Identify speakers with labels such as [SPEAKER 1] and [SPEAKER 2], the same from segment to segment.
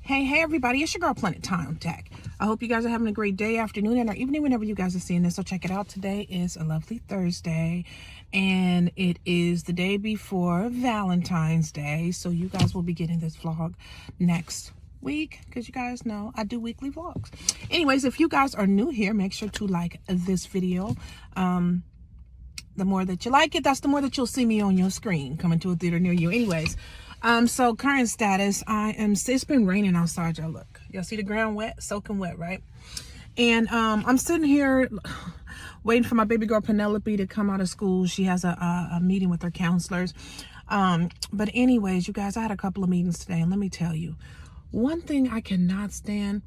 [SPEAKER 1] Hey everybody, it's your girl Planet Time Tech. I hope you guys are having a great day, afternoon, or evening whenever you guys are seeing this. So check it out. Today is a lovely Thursday and it is the day before Valentine's Day. So you guys will be getting this vlog next week because you guys know I do weekly vlogs. Anyways, if you guys are new here, make sure to like this video. The more that you like it, that's the more that you'll see me on your screen coming to a theater near you. Anyways, so current status, it's been raining outside, y'all. Look, y'all see the ground wet, soaking wet, right? And I'm sitting here waiting for my baby girl Penelope to come out of school. She has a meeting with her counselors. But anyways, you guys, I had a couple of meetings today, and let me tell you, one thing I cannot stand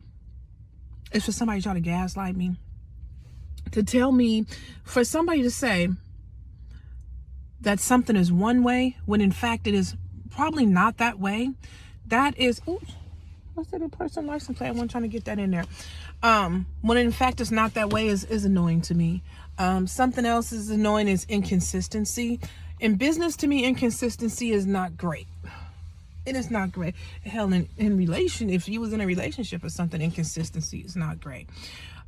[SPEAKER 1] is for somebody to try to gaslight me, to tell me, for somebody to say that something is one way when in fact it is probably not that way. That is, oops, what's that? A person license plate? I wasn't trying to get that in there. When in fact it's not that way is annoying to me. Something else is annoying is inconsistency. In business, to me, inconsistency is not great. It is not great. Hell, if you was in a relationship or something, inconsistency is not great.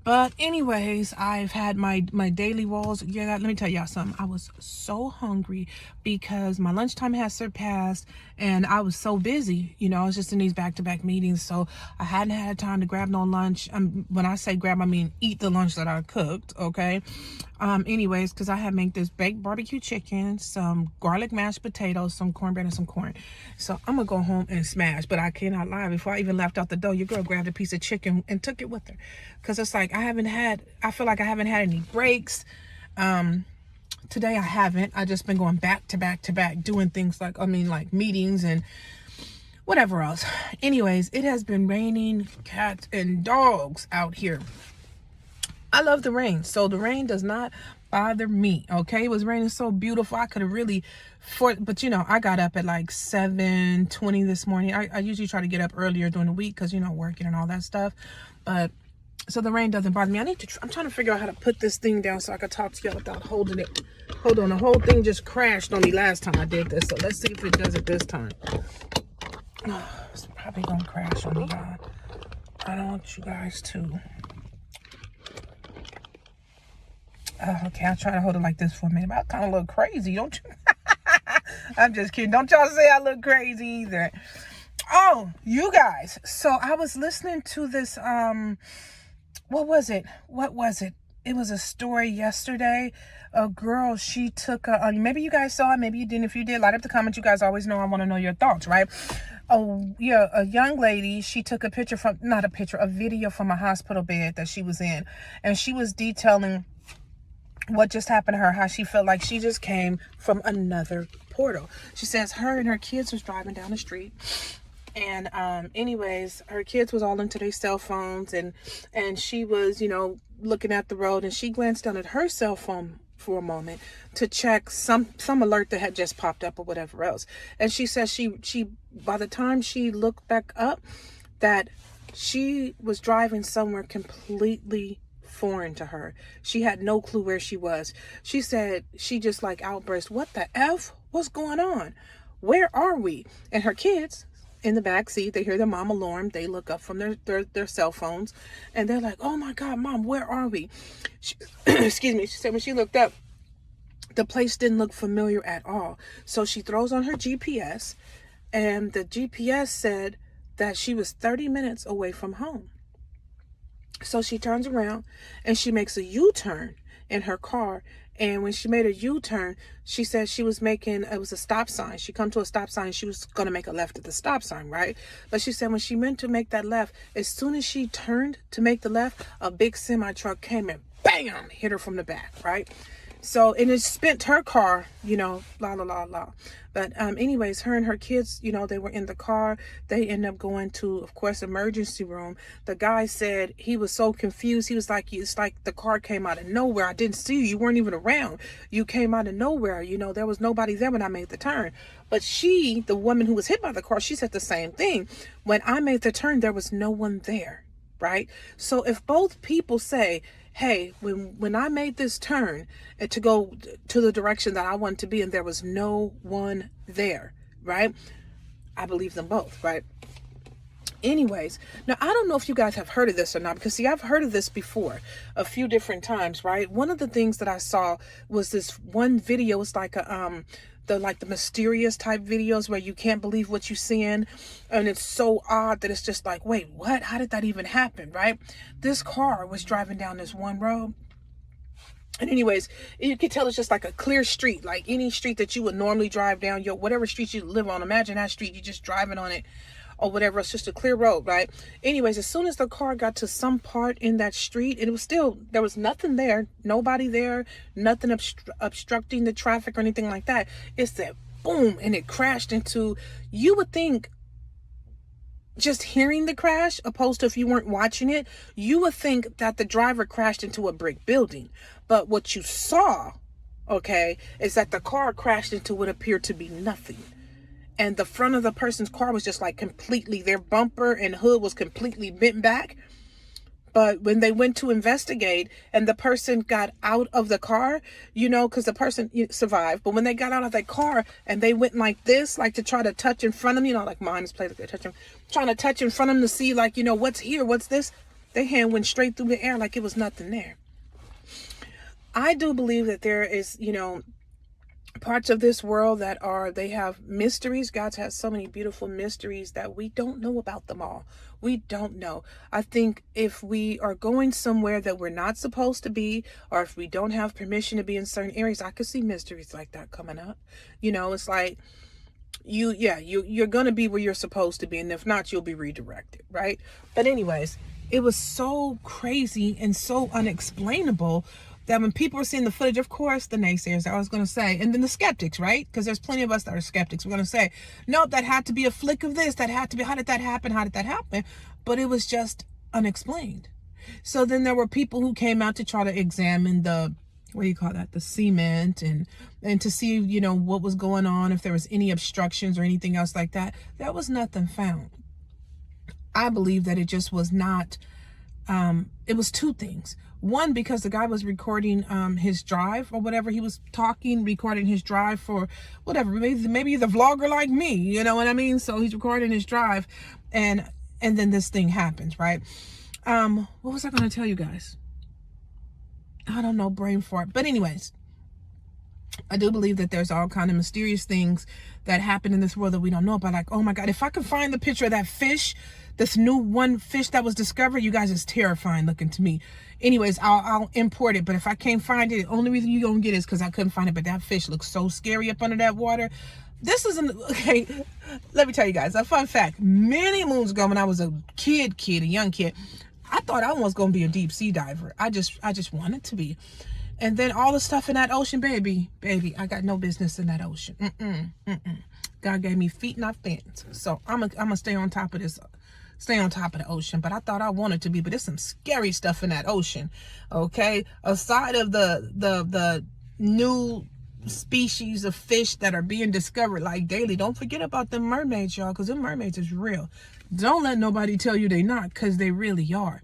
[SPEAKER 1] But anyways, I've had my daily walls. Yeah, let me tell y'all something. I was so hungry because my lunchtime has surpassed and I was so busy. You know, I was just in these back-to-back meetings. So I hadn't had time to grab no lunch. When I say grab, I mean eat the lunch that I cooked, okay? Anyways, because I had made this baked barbecue chicken, some garlic mashed potatoes, some cornbread, and some corn. So I'm going to go home and smash. But I cannot lie. Before I even left out the door, your girl grabbed a piece of chicken and took it with her. Because it's like, I feel like I haven't had any breaks. Today I haven't. I just been going back to back to back, doing things like meetings and whatever else. Anyways, it has been raining cats and dogs out here. I love the rain, so the rain does not bother me, okay? It was raining so beautiful. I could have really, but you know, I got up at like 7:20 this morning. I usually try to get up earlier during the week because, you know, working and all that stuff. But so the rain doesn't bother me. I'm trying to figure out how to put this thing down so I can talk to y'all without holding it. Hold on, the whole thing just crashed on me last time I did this. So let's see if it does it this time. Oh, it's probably gonna crash on me, y'all. I don't want you guys to. Okay, I'll try to hold it like this for a minute. I kind of look crazy, don't you? I'm just kidding. Don't y'all say I look crazy either. Oh, you guys. So I was listening to this, what was it? It was a story yesterday. A girl, she took maybe you guys saw it, maybe you didn't. If you did, light up the comments. You guys always know I want to know your thoughts, right? Oh, yeah, a young lady, she took a video from a hospital bed that she was in. And she was detailing what just happened to her, how she felt like she just came from another portal. She says her and her kids was driving down the street. And anyways, her kids was all into their cell phones, and she was, you know, looking at the road, and she glanced down at her cell phone for a moment to check some alert that had just popped up or whatever else. And she says she by the time she looked back up, that she was driving somewhere completely foreign to her. She had no clue where she was. She said she just like outburst, "What the F? What's going on? Where are we?" And her kids in the back seat, they hear their mom alarm. They look up from their cell phones, and they're like, "Oh my God, Mom, where are we?" Excuse me. She said when she looked up, the place didn't look familiar at all. So she throws on her GPS, and the GPS said that she was 30 minutes away from home. So she turns around and she makes a U-turn in her car. And when she made a U-turn, she said she was it was a stop sign. She come to a stop sign. She was going to make a left at the stop sign, right? But she said when she meant to make that left, as soon as she turned to make the left, a big semi-truck came and bam, hit her from the back, right? So, and it spent her car, you know, la, la, la, la. But anyways, her and her kids, you know, they were in the car. They ended up going to, of course, emergency room. The guy said he was so confused. He was like, it's like the car came out of nowhere. I didn't see you. You weren't even around. You came out of nowhere. You know, there was nobody there when I made the turn. But she, the woman who was hit by the car, she said the same thing. When I made the turn, there was no one there, right? So if both people say, hey, when I made this turn to go to the direction that I wanted to be and there was no one there, right? I believe them both, right? Anyways, now I don't know if you guys have heard of this or not, because see, I've heard of this before a few different times, right? One of the things that I saw was this one video. It's like the mysterious type videos where you can't believe what you're seeing, and it's so odd that it's just like, wait, what? How did that even happen, right? This car was driving down this one road. And anyways, you can tell it's just like a clear street, like any street that you would normally drive down, whatever street you live on. Imagine that street, you just driving on it or whatever. It's just a clear road, right? Anyways, as soon as the car got to some part in that street, it was still, there was nothing there, nobody there, nothing obstructing the traffic or anything like that. It said boom, and it crashed into, you would think, just hearing the crash, opposed to if you weren't watching it, you would think that the driver crashed into a brick building. But what you saw, okay, is that the car crashed into what appeared to be nothing. And the front of the person's car was just like completely, their bumper and hood was completely bent back. But when they went to investigate and the person got out of the car, because the person survived. But when they got out of that car and they went like this, like to try to touch in front of them, like mine is played like they're touching, trying to touch in front of them to see, like, what's here, what's this? Their hand went straight through the air like it was nothing there. I do believe that there is, parts of this world that they have mysteries. God has so many beautiful mysteries that we don't know about them all. We don't know. I think if we are going somewhere that we're not supposed to be, or if we don't have permission to be in certain areas, I could see mysteries like that coming up. It's like you're going to be where you're supposed to be. And if not, you'll be redirected. Right. But anyways, it was so crazy and so unexplainable that when people were seeing the footage, of course, the naysayers, I was going to say, and then the skeptics, right? Because there's plenty of us that are skeptics. We're going to say, no, that had to be a flick of this. That had to be, how did that happen? How did that happen? But it was just unexplained. So then there were people who came out to try to examine the cement and to see, what was going on, if there was any obstructions or anything else like that. There was nothing found. I believe that it just was not, it was two things. One, because the guy was recording his drive or whatever. He was recording his drive for whatever, maybe the vlogger like me, you know what I mean? So he's recording his drive, and then this thing happens, right? What was I going to tell you guys? I don't know, brain fart. But anyways, I do believe that there's all kind of mysterious things that happen in this world that we don't know about. Like, oh my God, if I can find the picture of that fish, this new one fish that was discovered, you guys, is terrifying looking to me. Anyways, I'll import it. But if I can't find it, the only reason you're going to get it is because I couldn't find it. But that fish looks so scary up under that water. This isn't, okay, let me tell you guys a fun fact. Many moons ago when I was a young kid, I thought I was going to be a deep sea diver. I just wanted to be. And then all the stuff in that ocean, baby, I got no business in that ocean. God gave me feet, not fins. So I'm gonna stay on top of this, stay on top of the ocean. But I thought I wanted to be, but there's some scary stuff in that ocean. Okay, aside of the new species of fish that are being discovered like daily, don't forget about them mermaids, y'all, because them mermaids is real. Don't let nobody tell you they not, because they really are.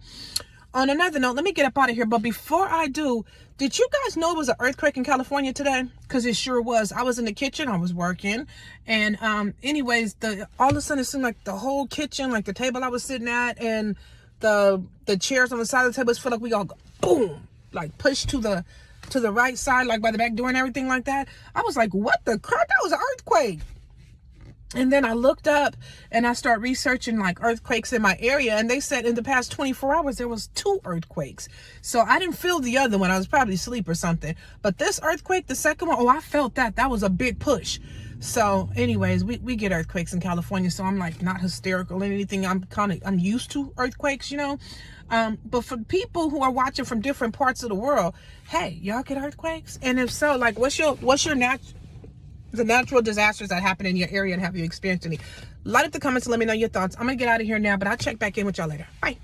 [SPEAKER 1] On another note, let me get up out of here. But before I do, did you guys know it was an earthquake in California today? Because it sure was. I was in the kitchen. I was working. And anyways, all of a sudden it seemed like the whole kitchen, like the table I was sitting at and the chairs on the side of the table, it felt like we all go boom, like pushed to the right side, like by the back door and everything like that. I was like, what the crap? That was an earthquake. And then I looked up and I started researching like earthquakes in my area. And they said in the past 24 hours, there was 2 earthquakes. So I didn't feel the other one. I was probably asleep or something. But this earthquake, the second one, I felt that. That was a big push. So anyways, we get earthquakes in California. So I'm like not hysterical or anything. I'm used to earthquakes, But for people who are watching from different parts of the world, hey, y'all get earthquakes? And if so, like what's your the natural disasters that happen in your area, and have you experienced any? Light up the comments and let me know your thoughts. I'm gonna get out of here now, but I'll check back in with y'all later. Bye.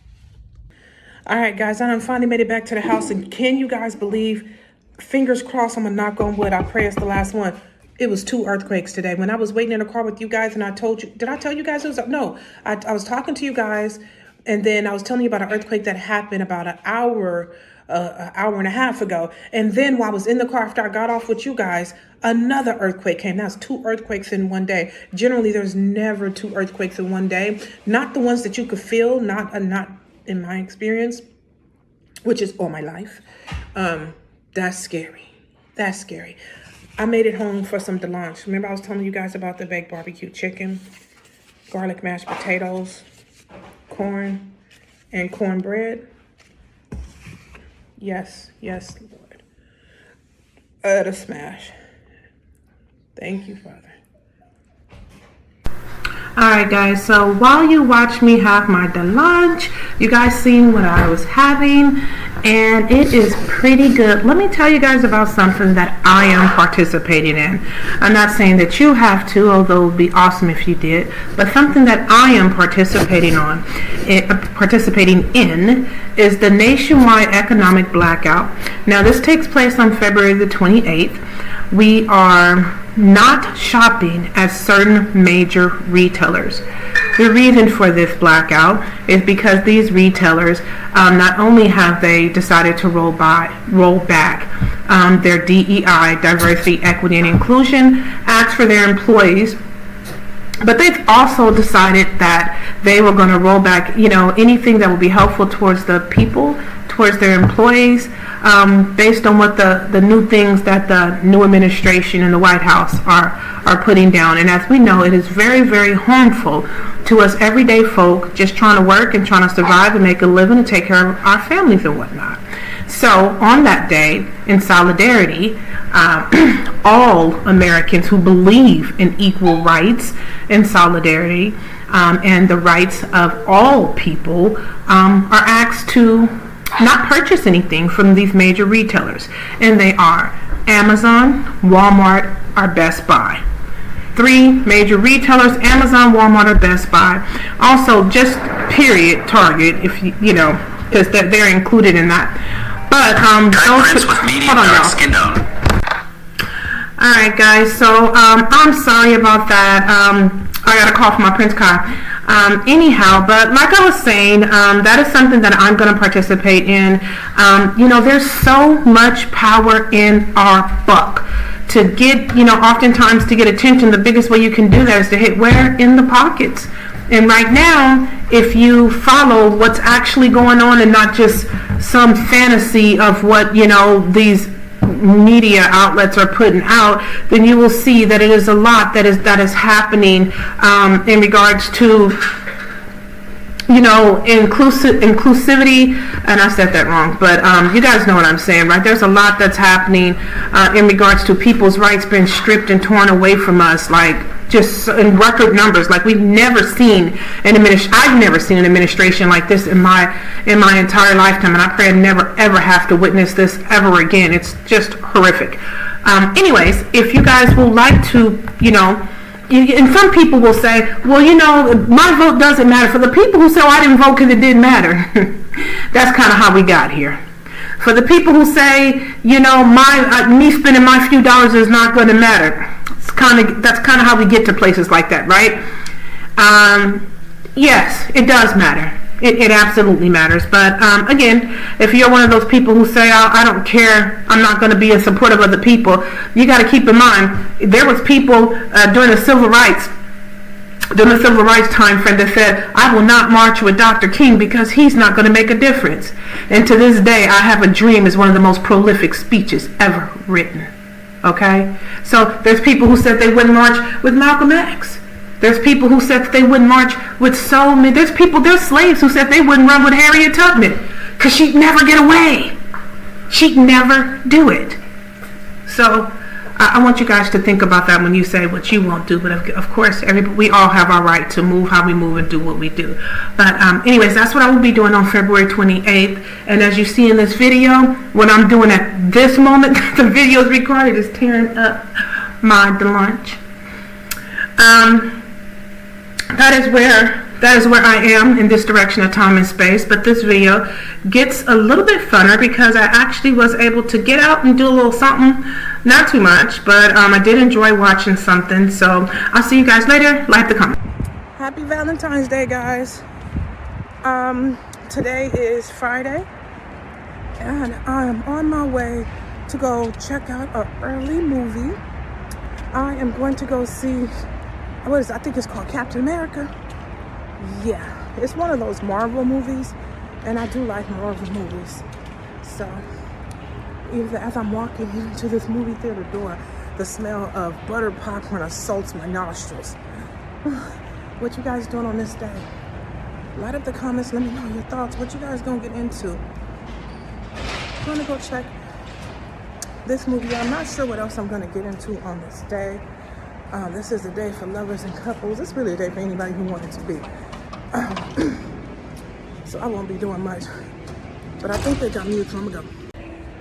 [SPEAKER 1] All right, guys, I done finally made it back to the house, and can you guys believe, fingers crossed, I'm gonna knock on wood, I pray it's the last one. It was 2 earthquakes today. When I was waiting in the car with you guys and I told you, did I tell you guys it was? No, I was talking to you guys, and then I was telling you about an earthquake that happened about an hour an hour and a half ago. And then while I was in the car after I got off with you guys, another earthquake came. That's 2 earthquakes in one day. Generally, there's never 2 earthquakes in one day. Not the ones that you could feel, not in my experience, which is all my life. That's scary. That's scary. I made it home for some lunch. Remember I was telling you guys about the baked barbecue chicken, garlic mashed potatoes, corn, and cornbread? Yes, Lord. A smash. Thank you, Father. Alright guys, so while you watch me have my lunch, you guys seen what I was having, and it is pretty good. Let me tell you guys about something that I am participating in. I'm not saying that you have to, although it would be awesome if you did, but something that I am participating in is the nationwide economic blackout. Now this takes place on February the 28th. We are not shopping at certain major retailers. The reason for this blackout is because these retailers not only have they decided to roll back their DEI, diversity, equity, and inclusion acts for their employees, but they've also decided that they were going to roll back, anything that would be helpful towards the people, towards their employees, based on what the new things that the new administration and the White House are putting down. And as we know, it is very, very harmful to us everyday folk just trying to work and trying to survive and make a living and take care of our families and whatnot. So on that day, in solidarity, all Americans who believe in equal rights and solidarity and the rights of all people are asked to not purchase anything from these major retailers. And they are Amazon, Walmart, or Best Buy. 3 major retailers: Amazon, Walmart, or Best Buy. Also, just period, Target, if you know, because they're included in that. But those, hold on, y'all. Skin tone. All right, guys. So I'm sorry about that. I got a call from my Prince car. Anyhow, but like I was saying, that is something that I'm going to participate in. There's so much power in our buck. To get, oftentimes to get attention, the biggest way you can do that is to hit where? In the pockets. And right now, if you follow what's actually going on and not just some fantasy of what, these media outlets are putting out, then you will see that it is a lot that is happening in regards to inclusivity, and I said that wrong, but you guys know what I'm saying, right? There's a lot that's happening in regards to people's rights being stripped and torn away from us, like just in record numbers. Like I've never seen an administration like this in my entire lifetime, and I pray I never ever have to witness this ever again. It's just horrific. Anyways, if you guys would like to, and some people will say, well, my vote doesn't matter. For the people who say, I didn't vote because it didn't matter, that's kind of how we got here. For the people who say, me spending my few dollars is not going to matter, that's kind of how we get to places like that, right? Yes, it does matter. It absolutely matters. But again, if you're one of those people who say, I don't care, I'm not going to be in support of other people, you got to keep in mind, there was people during the civil rights time frame that said, I will not march with Dr. King because he's not going to make a difference. And to this day, I Have a Dream is one of the most prolific speeches ever written. Okay? So there's people who said they wouldn't march with Malcolm X. There's people who said that they wouldn't march with so many. There's slaves who said they wouldn't run with Harriet Tubman because she'd never get away. She'd never do it. So I want you guys to think about that when you say what you won't do. But of course, we all have our right to move how we move and do what we do. But anyways, that's what I will be doing on February 28th. And as you see in this video, what I'm doing at this moment, the video is recorded, is tearing up my lunch. That is where I am in this direction of time and space. But this video gets a little bit funner because I actually was able to get out and do a little something. Not too much, but I did enjoy watching something. So I'll see you guys later. Like the comment. Happy Valentine's Day, guys. Today is Friday, and I am on my way to go check out an early movie. I am going to go see, I think it's called Captain America. Yeah, it's one of those Marvel movies, and I do like Marvel movies. So, even as I'm walking into this movie theater door, the smell of buttered popcorn assaults my nostrils. What you guys doing on this day? Light up the comments, let me know your thoughts. What you guys gonna get into? I'm gonna go check this movie. I'm not sure what else I'm gonna get into on this day. This is a day for lovers and couples. It's really a day for anybody who wanted to be. So I won't be doing much. But I think they got mute, so I'm gonna go.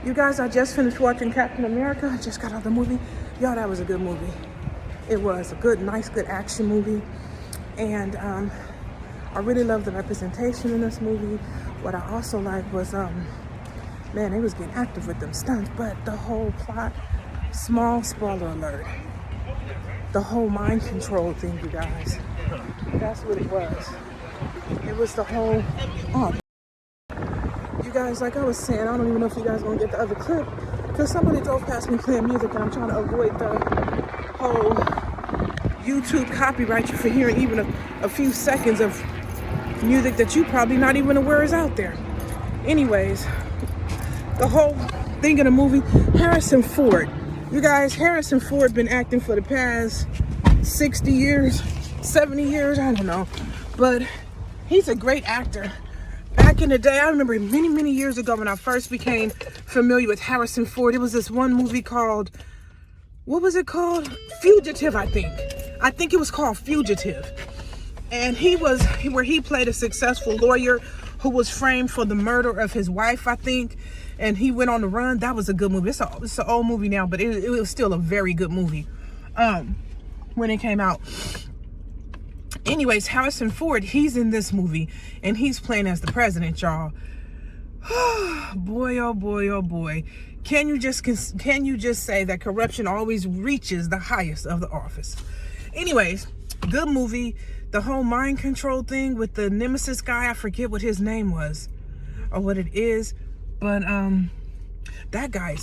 [SPEAKER 1] You guys, I just finished watching Captain America. I just got out of the movie. Y'all, that was a good movie. It was a good, nice, good action movie. And I really love the representation in this movie. What I also liked was, man, they was getting active with them stunts, but the whole plot, small spoiler alert, the whole mind control thing, you guys, that's what it was. It was the whole, you guys, like I was saying, I don't even know if you guys gonna get the other clip, because somebody drove past me playing music, and I'm trying to avoid the whole YouTube copyright you for hearing even a few seconds of music that you probably not even aware is out there. Anyways, the whole thing in the movie, Harrison Ford. You guys, Harrison Ford been acting for the past 60 years, 70 years, I don't know. But he's a great actor. Back in the day, I remember many, many years ago when I first became familiar with Harrison Ford, it was this one movie called, what was it called? Fugitive, I think. I think it was called Fugitive. And he played a successful lawyer who was framed for the murder of his wife, I think. And he went on the run. That was a good movie. It's an old movie now, but it was still a very good movie when it came out. Anyways, Harrison Ford, he's in this movie, and he's playing as the president, y'all. Boy, oh boy, oh boy. Can you just say that corruption always reaches the highest of the office? Anyways, good movie. The whole mind control thing with the nemesis guy, I forget what his name was or what it is. But that guy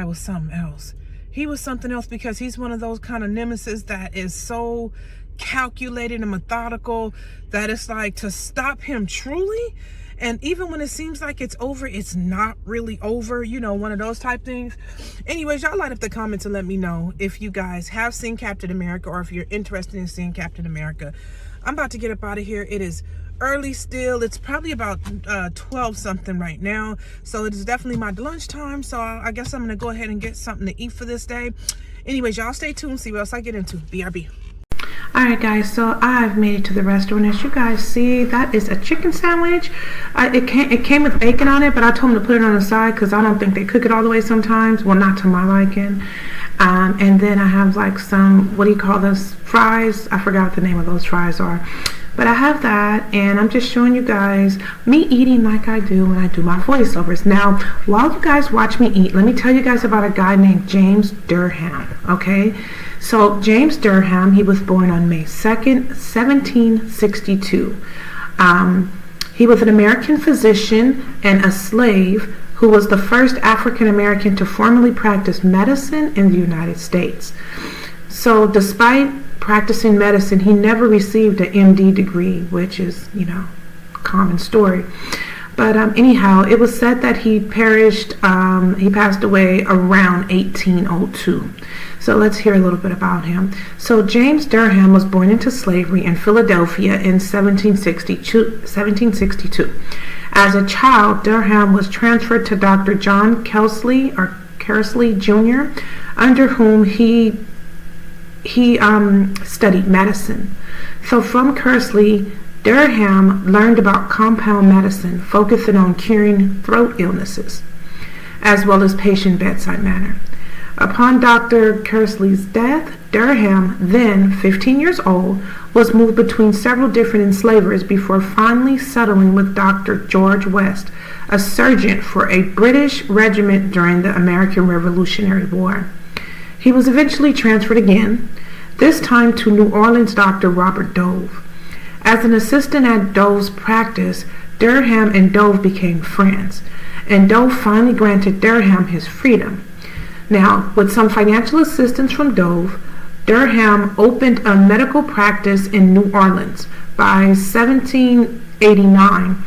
[SPEAKER 1] was something else. He was something else because he's one of those kind of nemesis that is so calculated and methodical that it's like to stop him truly. And even when it seems like it's over, it's not really over, you know, one of those type things. Anyways, y'all light up the comments and let me know if you guys have seen Captain America or if you're interested in seeing Captain America. I'm about to get up out of here. It is early still. It's probably about 12 something right now, so it is definitely my lunchtime. So I guess I'm gonna go ahead and get something to eat for this day. Anyways, y'all stay tuned, see what else I get into. BRB. All right, guys, so I've made it to the restaurant. As you guys see, that is a chicken sandwich. It came with bacon on it, but I told them to put it on the side because I don't think they cook it all the way sometimes. Well, not to my liking. And then I have like some, what do you call those, fries? I forgot what the name of those fries are. But I have that, and I'm just showing you guys me eating like I do when I do my voiceovers. Now, while you guys watch me eat, let me tell you guys about a guy named James Derham, okay? So, James Derham, he was born on May 2nd, 1762. He was an American physician and a slave who was the first African American to formally practice medicine in the United States. So, despite practicing medicine, he never received an MD degree, which is, you know, common story. But anyhow, it was said that he passed away around 1802. So let's hear a little bit about him. So James Derham was born into slavery in Philadelphia in 1762. As a child, Derham was transferred to Dr. John Kersley Jr., under whom he studied medicine. So from Kersley, Derham learned about compound medicine, focusing on curing throat illnesses, as well as patient bedside manner. Upon Dr. Kersley's death, Derham, then 15 years old, was moved between several different enslavers before finally settling with Dr. George West, a surgeon for a British regiment during the American Revolutionary War. He was eventually transferred again, this time to New Orleans Dr. Robert Dove. As an assistant at Dove's practice, Derham and Dove became friends, and Dove finally granted Derham his freedom. Now, with some financial assistance from Dove, Derham opened a medical practice in New Orleans. By 1789,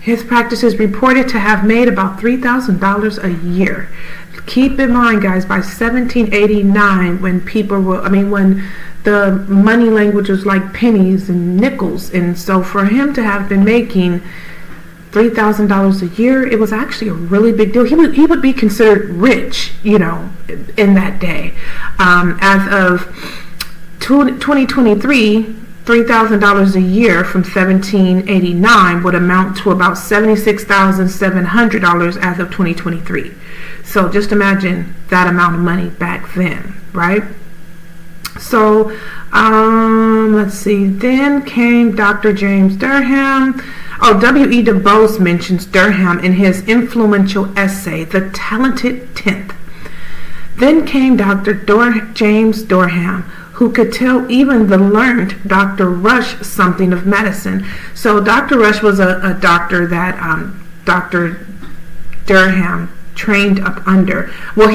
[SPEAKER 1] his practice is reported to have made about $3,000 a year. Keep in mind, guys, by 1789, when the money language was like pennies and nickels, and so for him to have been making $3,000 a year, it was actually a really big deal. He would be considered rich, in that day. As of 2023, $3,000 a year from 1789 would amount to about $76,700 as of 2023. So just imagine that amount of money back then, right? So let's see. Then came Dr. James Derham. W.E. Du Bois mentions Derham in his influential essay, The Talented Tenth. Then came Dr. James Derham, who could tell even the learned Dr. Rush something of medicine. So Dr. Rush was a doctor that Dr. Derham trained up under. Well,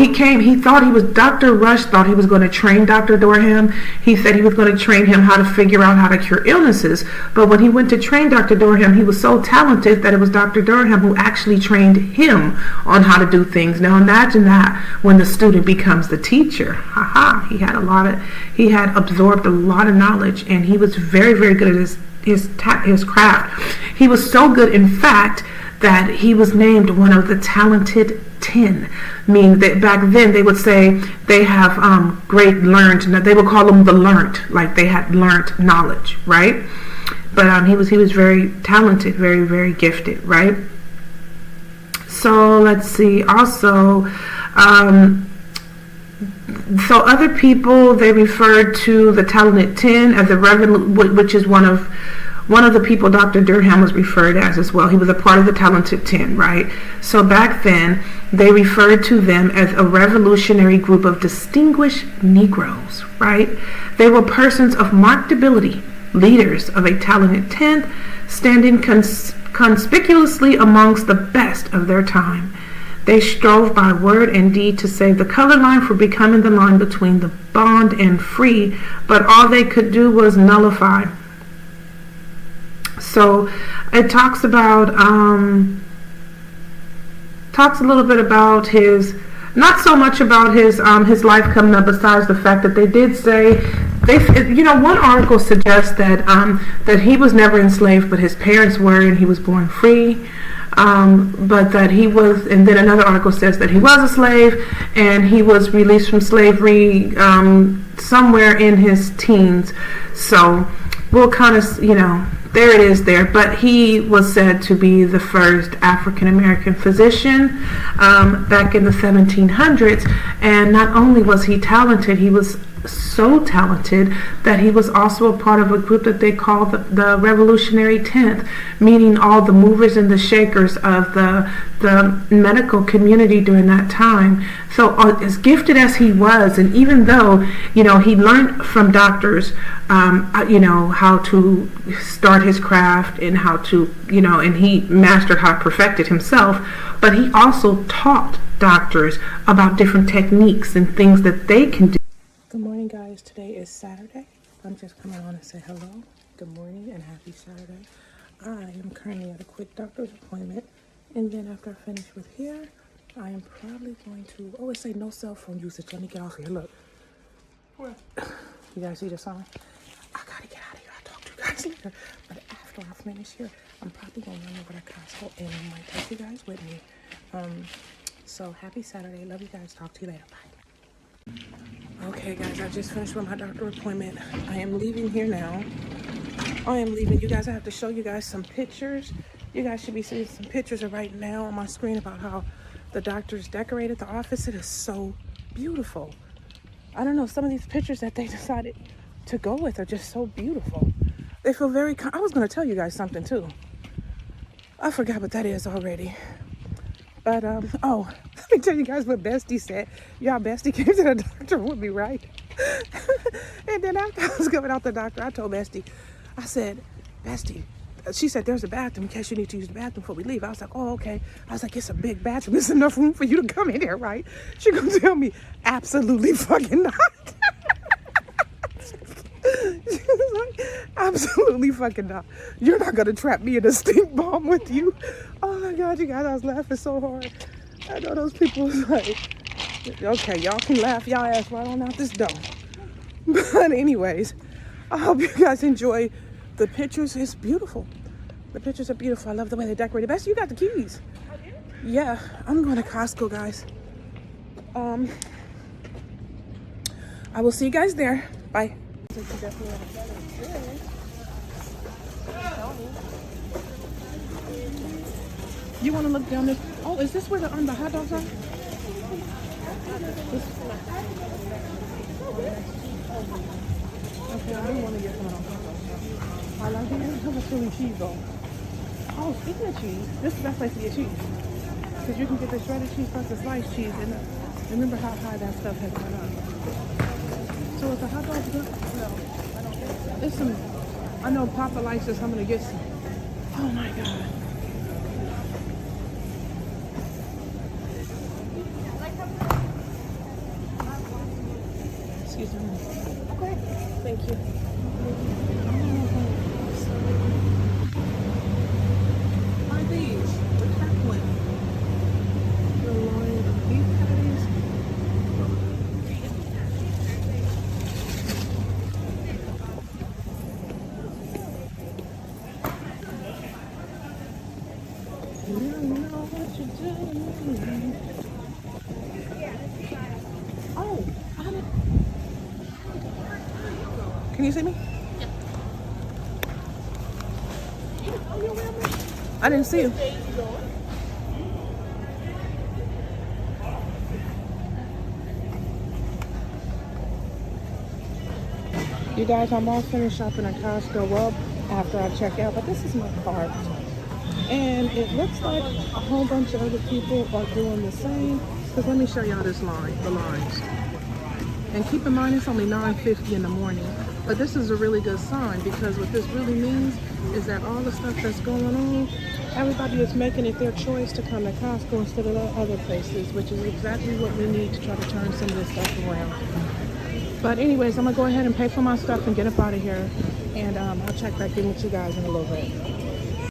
[SPEAKER 1] Dr. Rush thought he was going to train Dr. Derham. He said he was going to train him how to figure out how to cure illnesses. But when he went to train Dr. Derham, he was so talented that it was Dr. Derham who actually trained him on how to do things. Now imagine that when the student becomes the teacher. He had absorbed a lot of knowledge, and he was very, very good at his craft. He was so good, in fact, that he was named one of the talented 10, meaning that back then they would say they have great learned, they would call them the learned, like they had learned knowledge, right? But he was very talented, very, very gifted, right? So let's see. Also, so other people, they referred to the talented 10 as which is one of the people Dr. Derham was referred as well. He was a part of the talented 10, right? So back then, they referred to them as a revolutionary group of distinguished Negroes, right? They were persons of marked ability, leaders of a talented 10th, standing conspicuously amongst the best of their time. They strove by word and deed to save the color line from becoming the line between the bond and free, but all they could do was nullify. So it talks a little bit about his, not so much about his life coming up, besides the fact that they did say, one article suggests that he was never enslaved, but his parents were, and he was born free. But that he was, and then another article says that he was a slave, and he was released from slavery somewhere in his teens. So we'll kind of, there it is there. But he was said to be the first African-American physician back in the 1700s. And not only was he talented, he was so talented that he was also a part of a group that they called the Revolutionary 10th, meaning all the movers and the shakers of the medical community during that time. So as gifted as he was, and even though he learned from doctors how to start his craft and how to and he mastered how to perfect it himself, but he also taught doctors about different techniques and things that they can do. Good morning, guys. Today is Saturday. I'm just coming on to say hello. Good morning and happy Saturday. I am currently at a quick doctor's appointment, and then after I finish with here, I am probably going to, it say no cell phone usage. Let me get off here. Look. You guys see the sign? I gotta get out of here. I'll talk to you guys later. But after I finish here, I'm probably going to run over to Costco, and I might take you guys with me. So happy Saturday. Love you guys. Talk to you later. Bye. Okay, guys, I just finished with my doctor appointment. I am leaving here now. I am leaving. You guys, I have to show you guys some pictures. You guys should be seeing some pictures right now on my screen about how the doctors decorated the office. It is so beautiful. I don't know, some of these pictures that they decided to go with are just so beautiful. They feel very, I was going to tell you guys something too. I forgot what that is already. But, let me tell you guys what Bestie said. Y'all, Bestie came to the doctor with me, right? And then after I was coming out the doctor, I told Bestie, I said, Bestie, she said, there's a bathroom in case you need to use the bathroom before we leave. I was like, oh, okay. I was like, it's a big bathroom. There's enough room for you to come in there, right? She gonna tell me, absolutely fucking not. She was like, absolutely fucking not. You're not gonna trap me in a stink bomb with you. Oh my God, you guys, I was laughing so hard. I know those people was like, okay, y'all can laugh y'all ass right on out this door. But anyways, I hope you guys enjoy the pictures. It's beautiful. The pictures are beautiful. I love the way they decorated. Best, you got the keys. I did? Yeah, I'm going to Costco, guys. I will see you guys there. Bye. You want to look down this? Oh, is this where the hot dogs are? Okay, I do want to get some of those. I like it. How much chili cheese though? Oh, speaking of cheese, this is the best place to get cheese. Because you can get the shredded cheese plus the sliced cheese. And remember how high that stuff has gone up. So is the hot dog good? No, I don't think so. There's some, I know Papa likes this. I'm going to get some. Oh my God. Excuse me. Okay. Thank you. Are these the Kaplan? The loin of beef patties? You don't know what you're doing. Oh, can you see me? I didn't see you. You guys, I'm all finished shopping at Costco. Well, after I check out, but this is my cart. And it looks like a whole bunch of other people are doing the same. Because let me show y'all this line, the lines. And keep in mind, it's only 9:50 in the morning. But this is a really good sign because what this really means is that all the stuff that's going on, everybody is making it their choice to come to Costco instead of other places, which is exactly what we need to try to turn some of this stuff around. But anyways, I'm going to go ahead and pay for my stuff and get up out of here. And I'll check back in with you guys in a little bit.